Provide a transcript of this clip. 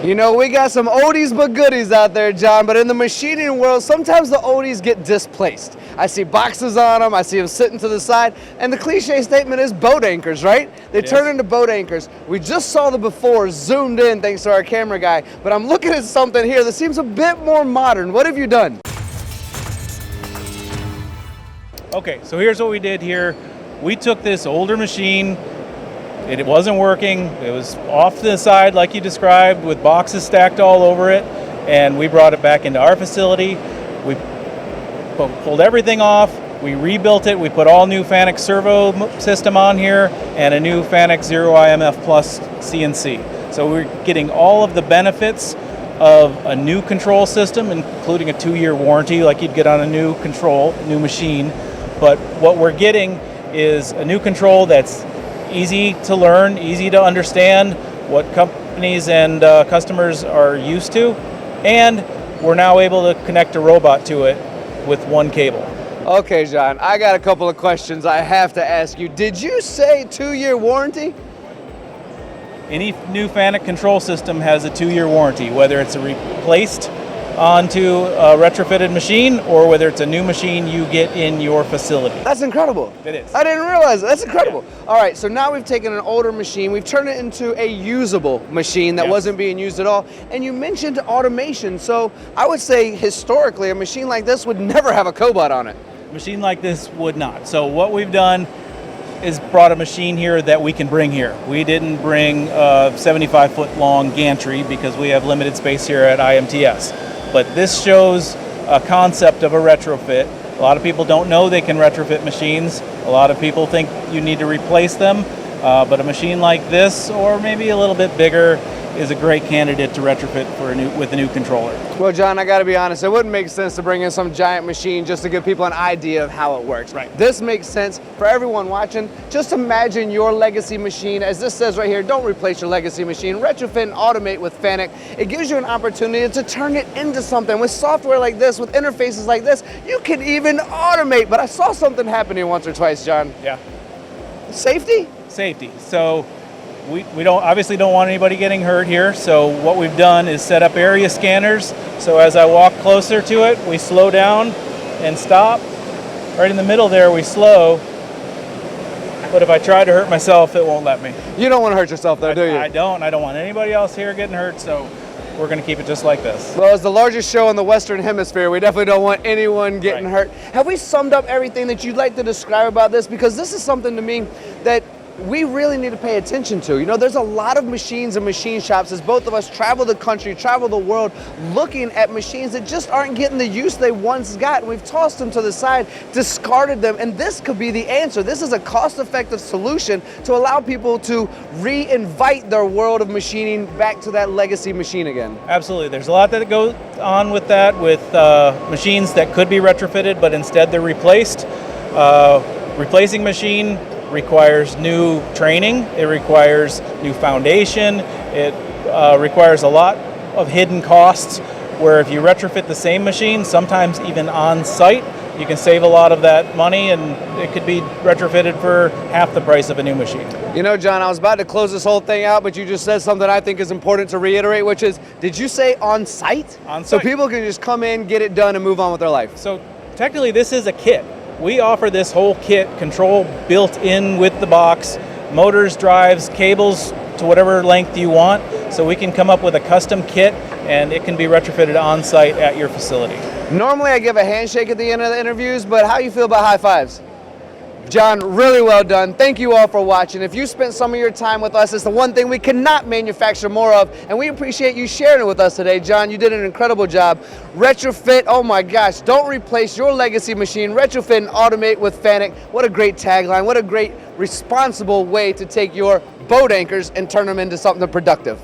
You know, we got some oldies but goodies out there, John, but in the machining world, sometimes the oldies get displaced. I see boxes on them, I see them sitting to the side, and the cliche statement is boat anchors, right? They turn into boat anchors. We just saw the before zoomed in thanks to our camera guy, but I'm looking at something here that seems a bit more modern. What have you done? Okay, so here's what we did here. We took this older machine. It wasn't working. It was off to the side like you described with boxes stacked all over it, and we brought it back into our facility. We pulled everything off. We rebuilt it. We put all new Fanuc servo system on here and a new Fanuc 0 IMF Plus CNC. So we're getting all of the benefits of a new control system, including a 2-year warranty like you'd get on a new machine. But what we're getting is a new control that's easy to learn, easy to understand, what companies and customers are used to, and we're now able to connect a robot to it with one cable. Okay, John, I got a couple of questions I have to ask you. Did you say 2-year warranty? Any new Fanuc control system has a 2-year warranty, whether it's replaced onto a retrofitted machine or whether it's a new machine you get in your facility. That's incredible. It is. I didn't realize that. That's incredible. Yeah. All right, so now we've taken an older machine, we've turned it into a usable machine that wasn't being used at all, and you mentioned automation, so I would say historically a machine like this would never have a cobot on it. A machine like this would not. So what we've done is brought a machine here that we can bring here. We didn't bring a 75-foot long gantry because we have limited space here at IMTS. But this shows a concept of a retrofit. A lot of people don't know they can retrofit machines. A lot of people think you need to replace them. But a machine like this, or maybe a little bit bigger, is a great candidate to retrofit with a new controller. Well, John, I gotta be honest, it wouldn't make sense to bring in some giant machine just to give people an idea of how it works. Right. This makes sense for everyone watching. Just imagine your legacy machine, as this says right here, don't replace your legacy machine, retrofit and automate with Fanuc. It gives you an opportunity to turn it into something. With software like this, with interfaces like this, you can even automate. But I saw something happening once or twice, John. Yeah. Safety? Safety. So we obviously don't want anybody getting hurt here, so what we've done is set up area scanners. So as I walk closer to it, we slow down and stop. Right in the middle there, we slow. But if I try to hurt myself, it won't let me. You don't want to hurt yourself though, do you? I don't want anybody else here getting hurt, so we're going to keep it just like this. Well, as the largest show in the Western Hemisphere, we definitely don't want anyone getting hurt. Have we summed up everything that you'd like to describe about this? Because this is something to me that we really need to pay attention to. You know, there's a lot of machines and machine shops as both of us travel the country, travel the world, looking at machines that just aren't getting the use they once got. And we've tossed them to the side, discarded them, and this could be the answer. This is a cost-effective solution to allow people to re-invite their world of machining back to that legacy machine again. Absolutely. There's a lot that goes on with that, with machines that could be retrofitted, but instead they're replaced. Replacing machine requires new training, it requires new foundation, it requires a lot of hidden costs, where if you retrofit the same machine, sometimes even on site, you can save a lot of that money and it could be retrofitted for half the price of a new machine. You know, John, I was about to close this whole thing out, but you just said something I think is important to reiterate, which is, did you say on site? On site. So people can just come in, get it done, and move on with their life. So technically this is a kit. We offer this whole kit, control built in with the box, motors, drives, cables to whatever length you want. So we can come up with a custom kit and it can be retrofitted on site at your facility. Normally I give a handshake at the end of the interviews, but how you feel about high fives? John, really well done. Thank you all for watching. If you spent some of your time with us, it's the one thing we cannot manufacture more of, and we appreciate you sharing it with us today. John, you did an incredible job. Retrofit, oh my gosh, don't replace your legacy machine. Retrofit and automate with Fanuc. What a great tagline. What a great responsible way to take your boat anchors and turn them into something productive.